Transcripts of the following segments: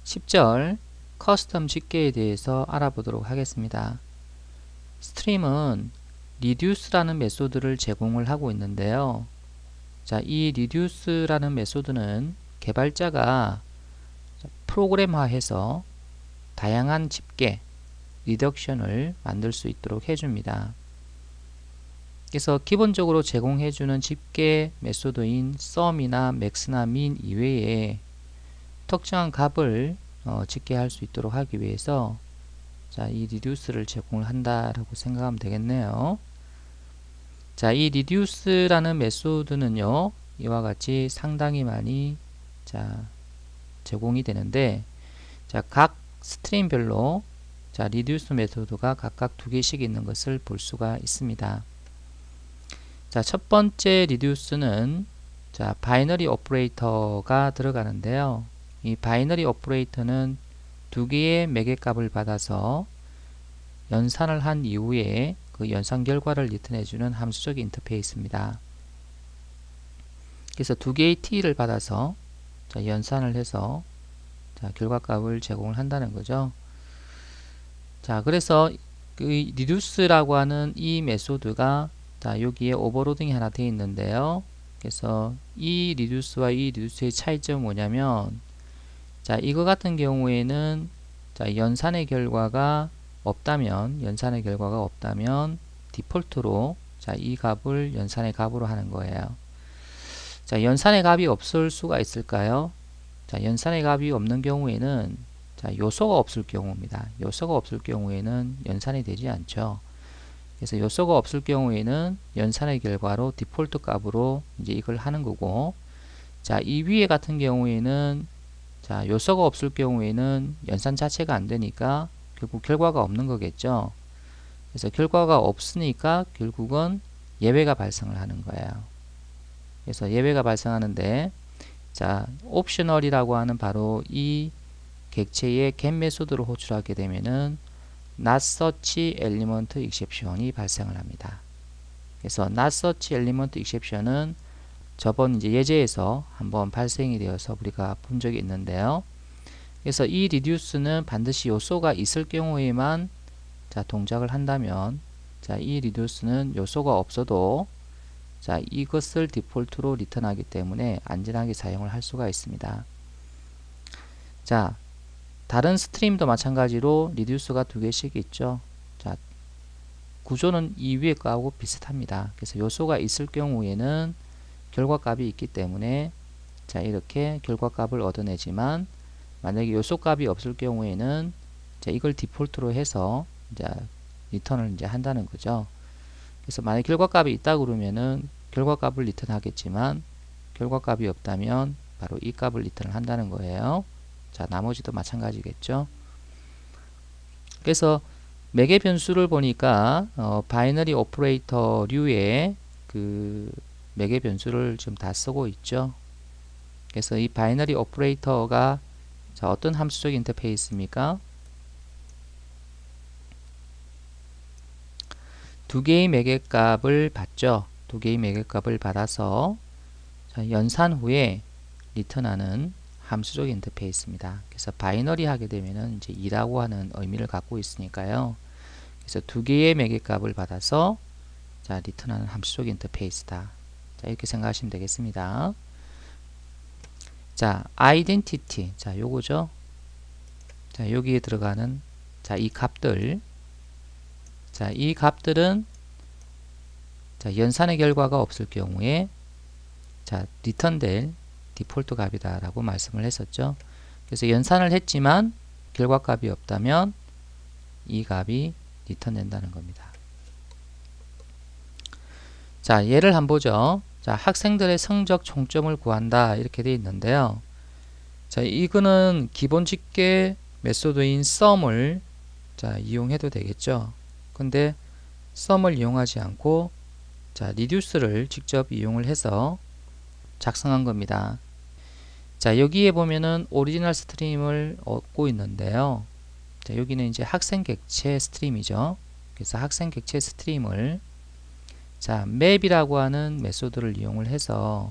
10절 커스텀 집계에 대해서 알아보도록 하겠습니다. 스트림은 reduce라는 메소드를 제공을 하고 있는데요. 자, 이 reduce라는 메소드는 개발자가 프로그램화해서 다양한 집계, 리덕션을 만들 수 있도록 해줍니다. 그래서 기본적으로 제공해주는 집계 메소드인 sum이나 max나 min 이외에 특정한 값을 집계할 수 있도록 하기 위해서 자, 이 reduce를 제공을 한다라고 생각하면 되겠네요. 자, 이 reduce라는 메소드는요, 이와 같이 상당히 많이 제공이 되는데, 자, 각 스트림별로 자, reduce 메소드가 각각 두 개씩 있는 것을 볼 수가 있습니다. 자, 첫 번째 reduce는 자, 바이너리 오퍼레이터가 들어가는데요. 이 바이너리 오퍼레이터는 두 개의 매개값을 받아서 연산을 한 이후에 그 연산 결과를 리턴해주는 함수적 인터페이스입니다. 그래서 두 개의 t를 받아서 자, 연산을 해서 자, 결과값을 제공을 한다는 거죠. 자, 그래서 그 reduce라고 하는 이 메소드가 자, 여기에 오버로딩이 하나 되어 있는데요. 그래서 이 reduce와 이 reduce의 차이점은 뭐냐면 자, 이거 같은 경우에는 자, 연산의 결과가 없다면 디폴트로 자, 이 값을 연산의 값으로 하는 거예요. 자, 연산의 값이 없을 수가 있을까요? 자, 연산의 값이 없는 경우에는 자, 요소가 없을 경우입니다. 요소가 없을 경우에는 연산이 되지 않죠. 그래서 요소가 없을 경우에는 연산의 결과로 디폴트 값으로 이제 이걸 하는 거고, 자, 이 위에 같은 경우에는 자, 요소가 없을 경우에는 연산 자체가 안 되니까 결국 결과가 없는 거겠죠. 그래서 결과가 없으니까 결국은 예외가 발생을 하는 거예요. 그래서 예외가 발생하는데 자, 옵셔널이라고 하는 바로 이 객체의 get 메소드를 호출하게 되면은 not such element exception이 발생을 합니다. 그래서 not such element exception은 저번 이제 예제에서 한번 발생이 되어서 우리가 본 적이 있는데요. 그래서 이 reduce는 반드시 요소가 있을 경우에만 자, 동작을 한다면 자, 이 reduce는 요소가 없어도 자, 이것을 디폴트로 리턴하기 때문에 안전하게 사용을 할 수가 있습니다. 자, 다른 스트림도 마찬가지로 reduce가 두 개씩 있죠. 자, 구조는 이 위에 거하고 비슷합니다. 그래서 요소가 있을 경우에는 결과값이 있기 때문에 자, 이렇게 결과값을 얻어내지만 만약에 요소값이 없을 경우에는 자, 이걸 디폴트로 해서 이제 리턴을 이제 한다는 거죠. 그래서 만약 결과값이 있다 그러면은 결과값을 리턴하겠지만 결과값이 없다면 바로 이 값을 리턴을 한다는 거예요. 자, 나머지도 마찬가지겠죠. 그래서 매개 변수를 보니까 바이너리 오퍼레이터류의 그 매개 변수를 지금 다 쓰고 있죠. 그래서 이 바이너리 오퍼레이터가 자, 어떤 함수적 인터페이스입니까? 두 개의 매개값을 받죠. 두 개의 매개값을 받아서 자, 연산 후에 리턴하는 함수적 인터페이스입니다. 그래서 바이너리 하게 되면은 이제 2라고 하는 의미를 갖고 있으니까요. 그래서 두 개의 매개값을 받아서 자, 리턴하는 함수적 인터페이스다. 자, 이렇게 생각하시면 되겠습니다. 자, identity. 자, 요거죠. 자, 여기에 들어가는 자, 이 값들. 자, 이 값들은 자, 연산의 결과가 없을 경우에 자, 리턴될 디폴트 값이다 라고 말씀을 했었죠. 그래서 연산을 했지만 결과값이 없다면 이 값이 리턴된다는 겁니다. 자, 예를 한번 보죠. 자, 학생들의 성적 총점을 구한다 이렇게 되어 있는데요. 자, 이거는 기본 집계 메소드인 sum을 자, 이용해도 되겠죠. 근데 sum을 이용하지 않고 자, reduce를 직접 이용을 해서 작성한 겁니다. 자, 여기에 보면은 오리지널 스트림을 얻고 있는데요. 자, 여기는 이제 학생 객체 스트림이죠. 그래서 학생 객체 스트림을 자, map이라고 하는 메소드를 이용을 해서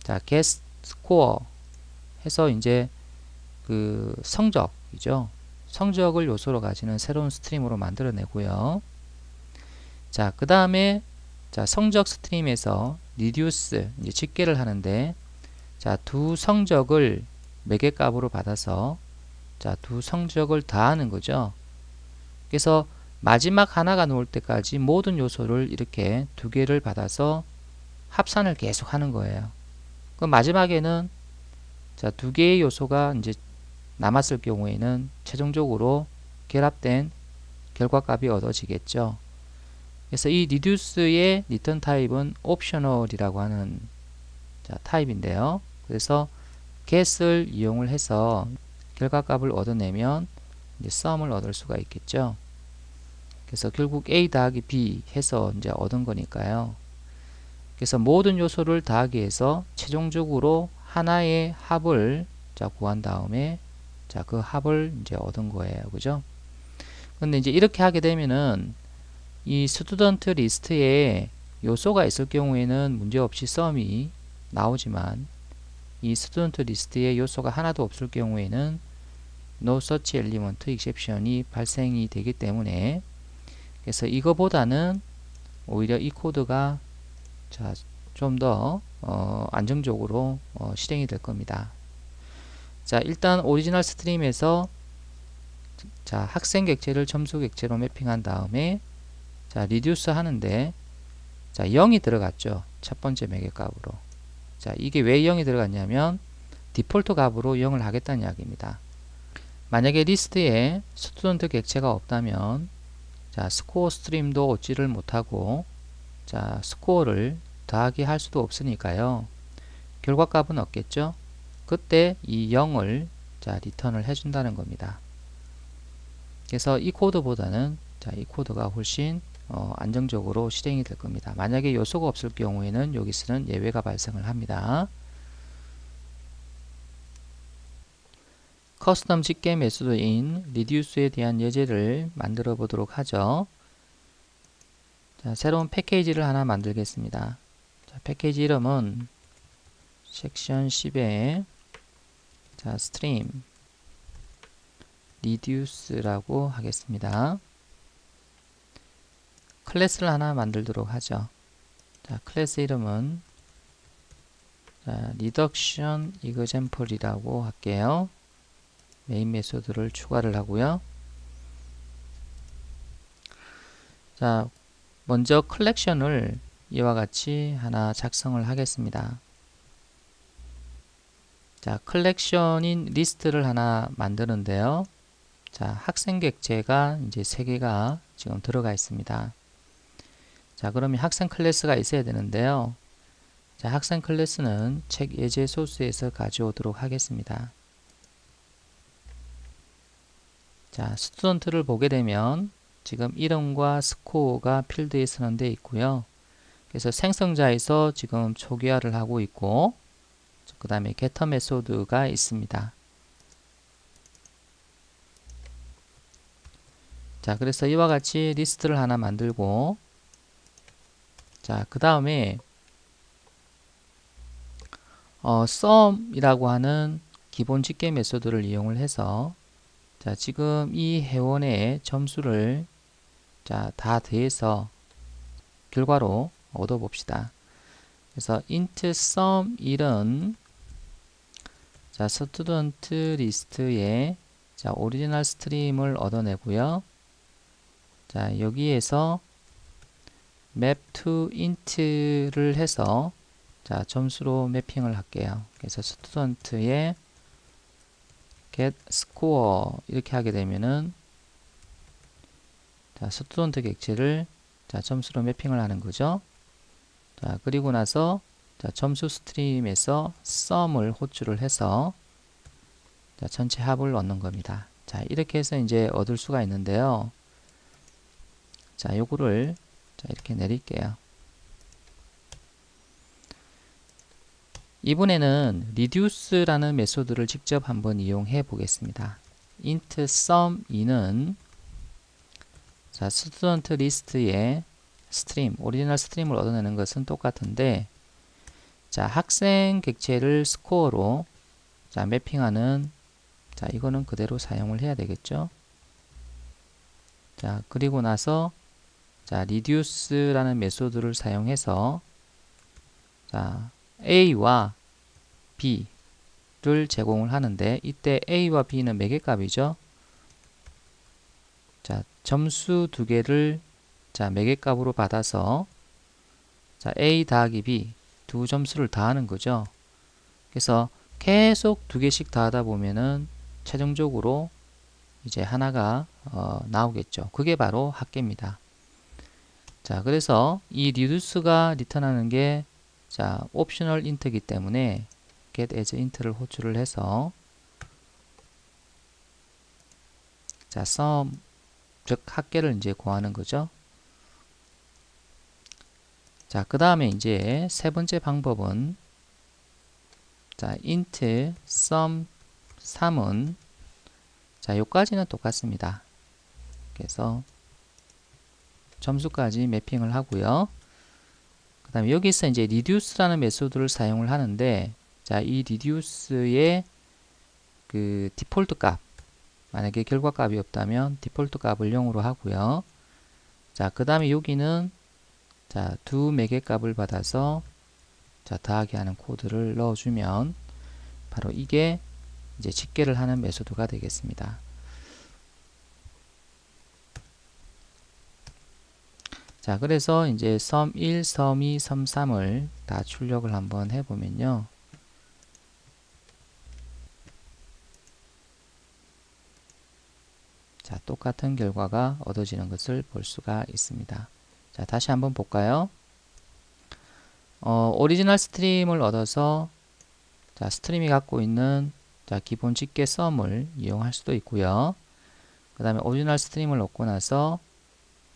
자, get score 해서 이제 그 성적이죠. 성적을 요소로 가지는 새로운 스트림으로 만들어내고요. 자, 그 다음에 자, 성적 스트림에서 reduce 이제 집계를 하는데 자, 두 성적을 매개 값으로 받아서 자, 두 성적을 더하는 거죠. 그래서 마지막 하나가 나올 때까지 모든 요소를 이렇게 두 개를 받아서 합산을 계속 하는 거예요. 그 마지막에는 자, 두 개의 요소가 이제 남았을 경우에는 최종적으로 결합된 결과값이 얻어지겠죠. 그래서 이 reduce의 return 타입은 optional이라고 하는 자, 타입인데요. 그래서 get을 이용을 해서 결과값을 얻어내면 이제 sum을 얻을 수가 있겠죠. 그래서 결국 a 더하기 b 해서 이제 얻은 거니까요. 그래서 모든 요소를 더하기 해서 최종적으로 하나의 합을 자, 구한 다음에 자, 그 합을 이제 얻은 거예요. 그죠? 근데 이제 이렇게 하게 되면은 이 스튜던트 리스트에 요소가 있을 경우에는 문제없이 썸이 나오지만 이 스튜던트 리스트에 요소가 하나도 없을 경우에는 no such element exception이 발생이 되기 때문에 그래서 이거보다는 오히려 이 코드가 자, 좀 더 안정적으로 실행이 될 겁니다. 자, 일단 오리지널 스트림에서 자, 학생 객체를 점수 객체로 매핑한 다음에 자, 리듀스 하는데 자, 0이 들어갔죠. 첫 번째 매개 값으로. 자, 이게 왜 0이 들어갔냐면 디폴트 값으로 0을 하겠다는 이야기입니다. 만약에 리스트에 스튜던트 객체가 없다면 자, 스코어 스트림도 얻지를 못하고 자, 스코어를 더하기 할 수도 없으니까요. 결과값은 없겠죠. 그때 이 0을 자, 리턴을 해준다는 겁니다. 그래서 이 코드보다는 자, 이 코드가 훨씬 안정적으로 실행이 될 겁니다. 만약에 요소가 없을 경우에는 여기서는 예외가 발생을 합니다. 커스텀 집계 메소드인 reduce에 대한 예제를 만들어 보도록 하죠. 자, 새로운 패키지를 하나 만들겠습니다. 자, 패키지 이름은 섹션 10에 자, stream reduce라고 하겠습니다. 클래스를 하나 만들도록 하죠. 자, 클래스 이름은 자, reduction example이라고 할게요. 메인 메소드를 추가를 하고요. 자, 먼저 컬렉션을 이와 같이 하나 작성을 하겠습니다. 자, 컬렉션인 리스트를 하나 만드는데요. 자, 학생 객체가 이제 3개가 지금 들어가 있습니다. 자, 그러면 학생 클래스가 있어야 되는데요. 자, 학생 클래스는 책 예제 소스에서 가져오도록 하겠습니다. 자, 스튜던트를 보게 되면 지금 이름과 스코어가 필드에 선언되어 있고요. 그래서 생성자에서 지금 초기화를 하고 있고 그 다음에 getter 메소드가 있습니다. 자, 그래서 이와 같이 리스트를 하나 만들고 자, 그 다음에 sum이라고 하는 기본 집계 메소드를 이용을 해서 자, 지금 이 회원의 점수를 자, 다 더해서 결과로 얻어 봅시다. 그래서 int sum 1은 자, 스튜던트 리스트에 자, 오리지널 스트림을 얻어내고요. 자, 여기에서 map to int를 해서 자, 점수로 매핑을 할게요. 그래서 스튜던트의 get score 이렇게 하게 되면은 자, 스튜던트 객체를 자, 점수로 매핑을 하는 거죠. 자, 그리고 나서 자, 점수 스트림에서 sum을 호출을 해서 자, 전체 합을 얻는 겁니다. 자, 이렇게 해서 이제 얻을 수가 있는데요. 자, 요거를 자, 이렇게 내릴게요. 이번에는 reduce라는 메소드를 직접 한번 이용해 보겠습니다. int sum 2는 자, 스튜던트 리스트의 스트림, 오리지널 스트림을 얻어내는 것은 똑같은데 자, 학생 객체를 스코어로 자, 매핑하는 자, 이거는 그대로 사용을 해야 되겠죠. 자, 그리고 나서 자, reduce라는 메소드를 사용해서 자, a와 b를 제공을 하는데 이때 a와 b는 매개 값이죠. 자, 점수 두 개를 자, 매개 값으로 받아서 자, a 더하기 b 두 점수를 더하는 거죠. 그래서 계속 두 개씩 더하다 보면은 최종적으로 이제 하나가 나오겠죠. 그게 바로 합계입니다. 자, 그래서 이 reduce가 리턴하는 게 자, 옵셔널 인트이기 때문에 get as int를 호출을 해서 자, sum 즉 합계를 이제 구하는 거죠. 자, 그 다음에 이제 세 번째 방법은 자, int sum 3은 자, 요까지는 똑같습니다. 그래서 점수까지 매핑을 하고요. 그 다음에 여기서 이제 reduce라는 메소드를 사용을 하는데 자, 이 reduce의 그 디폴트 값 만약에 결과 값이 없다면 디폴트 값을 0으로 하고요. 자, 그 다음에 여기는 자, 두 매개 값을 받아서 자, 더하기 하는 코드를 넣어주면 바로 이게 이제 집계를 하는 메소드가 되겠습니다. 자, 그래서 이제 sum 1, sum 2, sum 3을 다 출력을 한번 해보면요. 자, 똑같은 결과가 얻어지는 것을 볼 수가 있습니다. 자, 다시 한번 볼까요? 오리지널 스트림을 얻어서 자, 스트림이 갖고 있는 자, 기본 집계 sum을 이용할 수도 있고요. 그 다음에 오리지널 스트림을 얻고 나서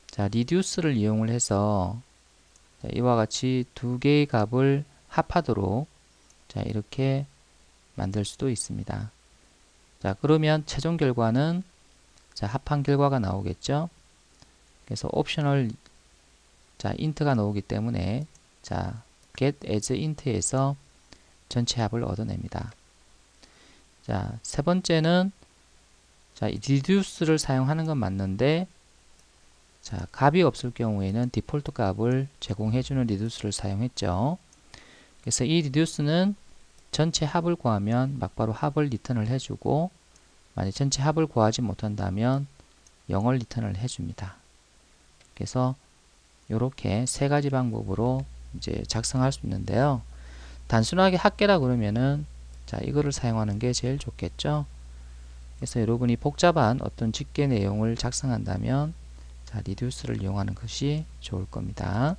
자, reduce를 이용을 해서 자, 이와 같이 두 개의 값을 합하도록 자, 이렇게 만들 수도 있습니다. 자, 그러면 최종 결과는 자, 합한 결과가 나오겠죠. 그래서 옵셔널 자, int가 나오기 때문에 자, get as int에서 전체 합을 얻어냅니다. 자, 세 번째는 자, reduce를 사용하는 건 맞는데 자, 값이 없을 경우에는 디폴트 값을 제공해주는 reduce를 사용했죠. 그래서 이 reduce는 전체 합을 구하면 막바로 합을 리턴을 해주고 만약 전체 합을 구하지 못한다면 0을 리턴을 해줍니다. 그래서 이렇게 세 가지 방법으로 이제 작성할 수 있는데요. 단순하게 합계라 그러면은 자, 이거를 사용하는 게 제일 좋겠죠. 그래서 여러분이 복잡한 어떤 집계 내용을 작성한다면 자, reduce를 이용하는 것이 좋을 겁니다.